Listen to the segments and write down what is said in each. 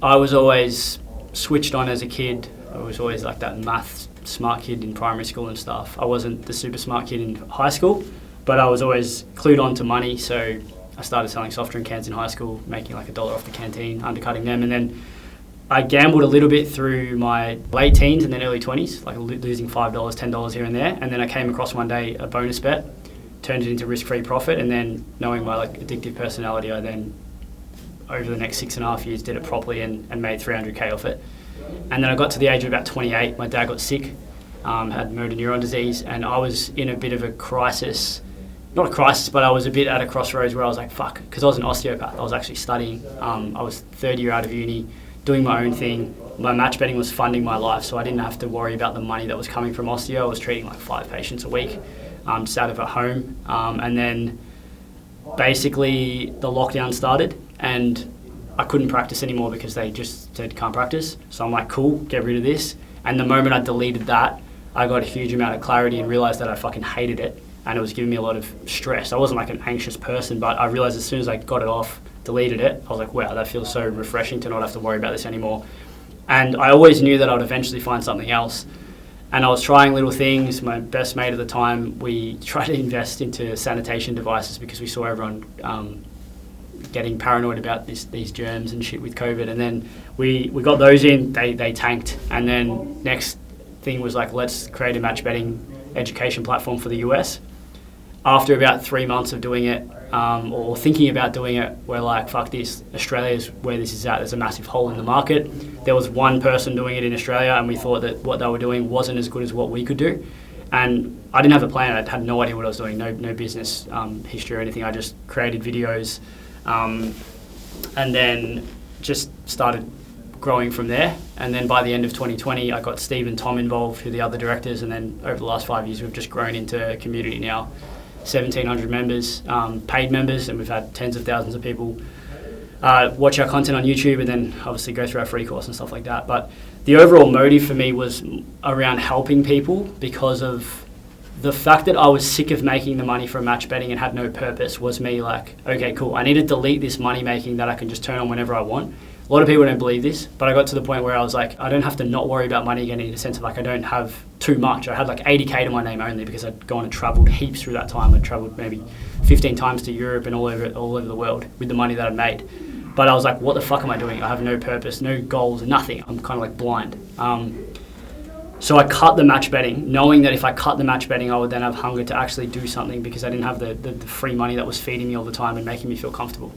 I was always switched on as a kid. I was always like that math smart kid in primary school and stuff. I wasn't the super smart kid in high school, but I was always clued on to money. So I started selling soft drink cans in high school, making like $1 off the canteen, undercutting them. And then I gambled a little bit through my late teens and then early 20s, like losing $5, $10 here and there. And then I came across one day a bonus bet, turned it into risk-free profit. And then knowing my like addictive personality, I then over the next 6.5 years did it properly and made 300k off it. And then I got to the age of about 28, my dad got sick, had motor neuron disease, and I was in a bit of a crisis. Not a crisis, but I was a bit at a crossroads where I was like, fuck, because I was an osteopath. I was actually studying. I was third year out of uni, doing my own thing. My match betting was funding my life, so I didn't have to worry about the money that was coming from osteo. I was treating like 5 patients a week, just out of a home. And then basically the lockdown started and I couldn't practice anymore because they just said can't practice. So I'm like, cool, get rid of this. And the moment I deleted that, I got a huge amount of clarity and realized that I fucking hated it. And it was giving me a lot of stress. I wasn't like an anxious person, but I realized as soon as I got it off, deleted it, I was like, wow, that feels so refreshing to not have to worry about this anymore. And I always knew that I would eventually find something else. And I was trying little things. My best mate at the time, we tried to invest into sanitation devices because we saw everyone getting paranoid about these germs and shit with COVID. And then we got those in, they tanked. And then next thing was like, let's create a match betting education platform for the US. After about 3 months of doing it, or thinking about doing it, we're like, fuck this, Australia's where this is at. There's a massive hole in the market. There was one person doing it in Australia and we thought that what they were doing wasn't as good as what we could do. And I didn't have a plan. I had no idea what I was doing, no business history or anything. I just created videos and then just started growing from there. And then by the end of 2020, I got Steve and Tom involved, who are the other directors. And then over the last 5 years, we've just grown into a community now. 1,700 members, paid members, and we've had tens of thousands of people watch our content on YouTube and then obviously go through our free course and stuff like that. But the overall motive for me was around helping people because of the fact that I was sick of making the money from match betting and had no purpose. Was me like, okay, cool, I need to delete this money making that I can just turn on whenever I want. A lot of people don't believe this, but I got to the point where I was like, I don't have to not worry about money again in a sense of like I don't have too much. I had like 80k to my name only because I'd gone and travelled heaps through that time. I'd travelled maybe 15 times to Europe and all over the world with the money that I'd made. But I was like, what the fuck am I doing? I have no purpose, no goals, nothing. I'm kind of like blind. So I cut the match betting, knowing that if I cut the match betting, I would then have hunger to actually do something because I didn't have the free money that was feeding me all the time and making me feel comfortable.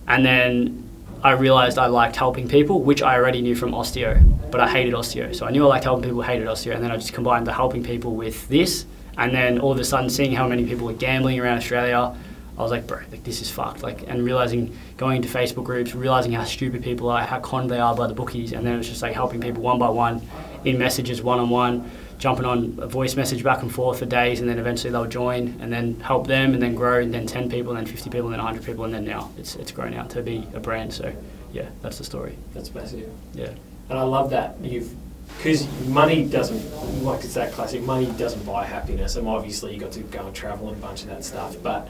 And then I realized I liked helping people, which I already knew from osteo, but I hated osteo. So I knew I liked helping people, hated osteo, and then I just combined the helping people with this, and then all of a sudden seeing how many people are gambling around Australia, I was like, bro, like this is fucked. Like, and realizing, going into Facebook groups, realizing how stupid people are, how conned they are by the bookies, and then it was just like helping people one by one, in messages, one-on-one, jumping on a voice message back and forth for days, and then eventually they'll join and then help them and then grow, and then 10 people and then 50 people and then 100 people, and then now it's grown out to be a brand. So yeah, that's the story. That's massive. Yeah. And I love that because money doesn't, like it's that classic, money doesn't buy happiness. And obviously you got to go and travel and a bunch of that stuff, but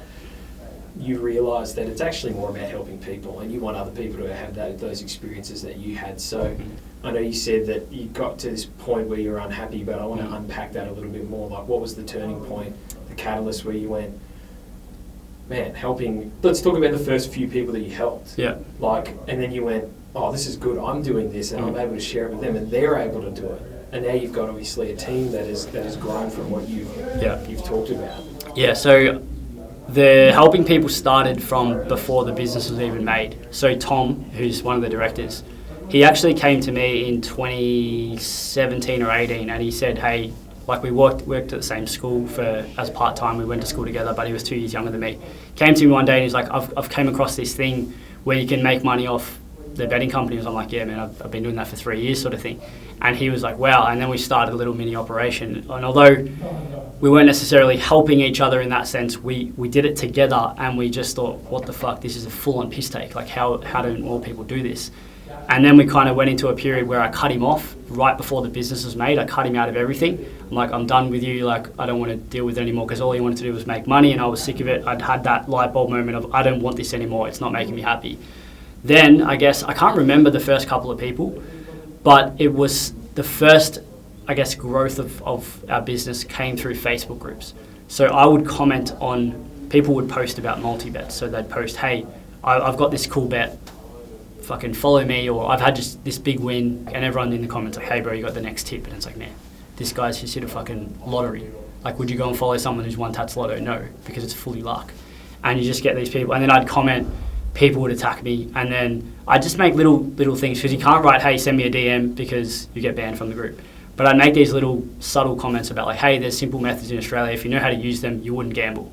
you realise that it's actually more about helping people, and you want other people to have those experiences that you had. So I know you said that you got to this point where you're unhappy, but I want to unpack that a little bit more. Like, what was the turning point, the catalyst where you went, man, helping, let's talk about the first few people that you helped. Yeah. Like, and then you went, oh, this is good, I'm doing this, and I'm able to share it with them, and they're able to do it. And now you've got obviously a team that has grown from what you've talked about. Yeah, so the helping people started from before the business was even made. So Tom, who's one of the directors, he actually came to me in 2017 or 18, and he said, hey, like we worked at the same school as part-time. We went to school together, but he was 2 years younger than me. Came to me one day and he's like, I've came across this thing where you can make money off the betting companies. I'm like, yeah, man, I've been doing that for 3 years sort of thing. And he was like, wow. And then we started a little mini operation. And although we weren't necessarily helping each other in that sense, we did it together, and we just thought, what the fuck, this is a full-on piss take. Like, how do more people do this? And then we kind of went into a period where I cut him off right before the business was made. I cut him out of everything. I'm like, I'm done with you. Like, I don't want to deal with it anymore, because all he wanted to do was make money, and I was sick of it. I'd had that light bulb moment of, I don't want this anymore. It's not making me happy. Then I guess I can't remember the first couple of people, but it was the first, I guess, growth of our business came through Facebook groups. So I would comment on, people would post about multi-bets. So they'd post, hey, I've got this cool bet, fucking follow me, or I've had just this big win, and everyone in the comments like, hey bro, you got the next tip, and it's like, man, this guy's just hit a fucking lottery. Like, would you go and follow someone who's won Tats Lotto? No, because it's fully luck. And you just get these people, and then I'd comment, people would attack me, and then I'd just make little things, because you can't write, hey, send me a DM, because you get banned from the group. But I'd make these little subtle comments about like, hey, there's simple methods in Australia. If you know how to use them, you wouldn't gamble.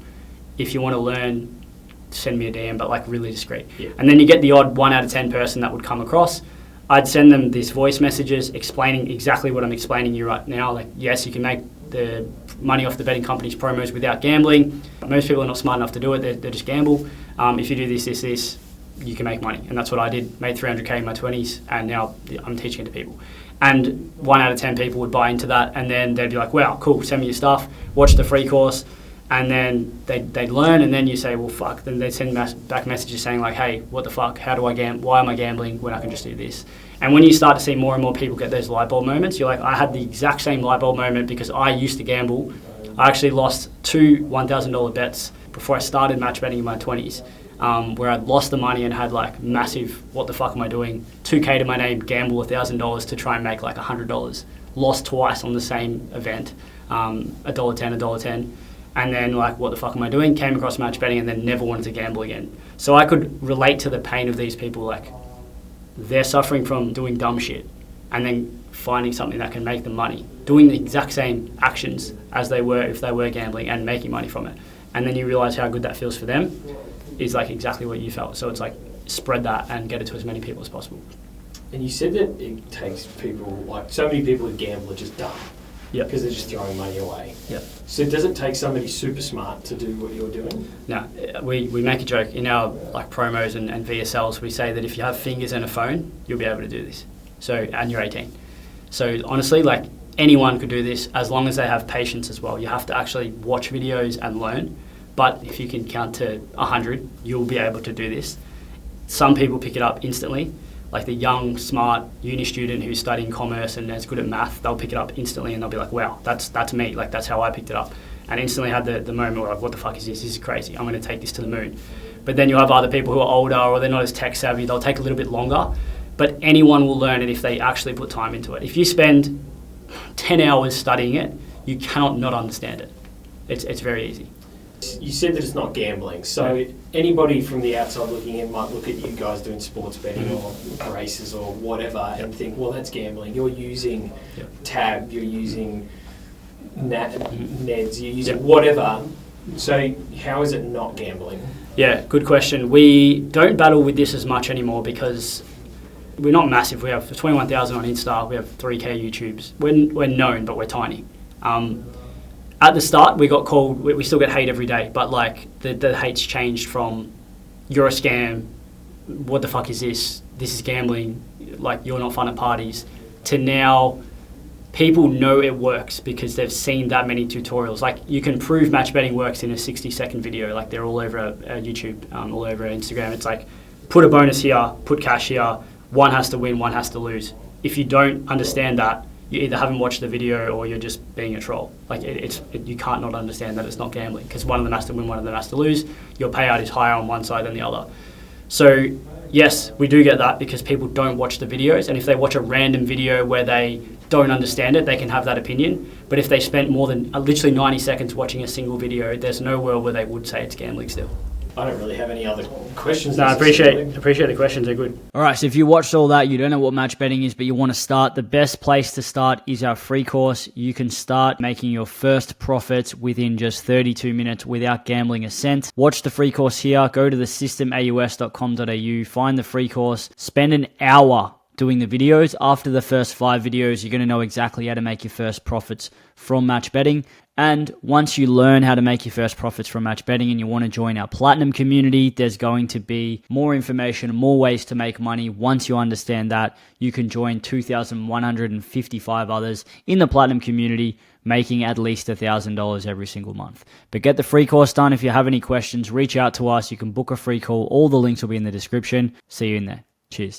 If you want to learn, send me a DM, but like really discreet. Yeah. And then you get the odd 1 out of 10 person that would come across. I'd send them these voice messages explaining exactly what I'm explaining you right now. Like, yes, you can make the money off the betting company's promos without gambling. Most people are not smart enough to do it. They just gamble. If you do this, you can make money. And that's what I did. Made 300K in my 20s, and now I'm teaching it to people. And 1 out of 10 people would buy into that, and then they'd be like, wow, cool, send me your stuff, watch the free course, and then they'd learn, and then you say, well, fuck. Then they'd send back messages saying like, hey, what the fuck, how do I gamble? Why am I gambling when I can just do this? And when you start to see more and more people get those light bulb moments, you're like, I had the exact same light bulb moment because I used to gamble. I actually lost 2 $1,000 bets before I started match betting in my 20s. Where I'd lost the money and had like massive, what the fuck am I doing? 2K to my name, gamble $1,000 to try and make like $100. Lost twice on the same event, $1.10, $1.10. And then like, what the fuck am I doing? Came across match betting and then never wanted to gamble again. So I could relate to the pain of these people. Like, they're suffering from doing dumb shit and then finding something that can make them money, doing the exact same actions as they were if they were gambling and making money from it. And then you realize how good that feels for them. Is like exactly what you felt. So it's like, spread that and get it to as many people as possible. And you said that it takes people, like so many people who gamble are just dumb. Yeah. Because they're just throwing money away. Yeah. So does it take somebody super smart to do what you're doing? No, we make a joke in our like promos and VSLs. We say that if you have fingers and a phone, you'll be able to do this. So, and you're 18. So honestly, like anyone could do this as long as they have patience as well. You have to actually watch videos and learn. But if you can count to 100, you'll be able to do this. Some people pick it up instantly, like the young, smart uni student who's studying commerce and is good at math, they'll pick it up instantly and they'll be like, wow, that's me, like that's how I picked it up. And instantly had the moment where like, what the fuck is this? This is crazy, I'm gonna take this to the moon. But then you'll have other people who are older or they're not as tech savvy, they'll take a little bit longer, but anyone will learn it if they actually put time into it. If you spend 10 hours studying it, you cannot not understand it. It's very easy. You said that it's not gambling, so anybody from the outside looking in might look at you guys doing sports betting or races or whatever and think, well, that's gambling. You're using tab, you're using NEDs, you're using whatever. So how is it not gambling? Yeah, good question. We don't battle with this as much anymore because we're not massive. We have 21,000 on Insta, we have 3K YouTubes. We're known, but we're tiny. At the start, we got called, we still get hate every day, but like the hate's changed from, you're a scam, what the fuck is this? This is gambling, like you're not fun at parties, to now people know it works because they've seen that many tutorials. Like you can prove match betting works in a 60-second video, like they're all over YouTube, all over Instagram. It's like, put a bonus here, put cash here, one has to win, one has to lose. If you don't understand that, you either haven't watched the video or you're just being a troll. Like you can't not understand that it's not gambling because one of them has to win, one of them has to lose. Your payout is higher on one side than the other. So yes, we do get that because people don't watch the videos, and if they watch a random video where they don't understand it, they can have that opinion. But if they spent more than literally 90 seconds watching a single video, there's no world where they would say it's gambling still. I don't really have any other questions. No, I appreciate the questions. They're good. All right, so if you watched all that, you don't know what match betting is, but you want to start, the best place to start is our free course. You can start making your first profits within just 32 minutes without gambling a cent. Watch the free course here. Go to thesystemaus.com.au, find the free course, spend an hour doing the videos. After the first 5 videos, you're going to know exactly how to make your first profits from match betting. And once you learn how to make your first profits from match betting and you want to join our platinum community, there's going to be more information, more ways to make money. Once you understand that, you can join 2,155 others in the platinum community, making at least $1,000 every single month. But get the free course done. If you have any questions, reach out to us. You can book a free call. All the links will be in the description. See you in there. Cheers.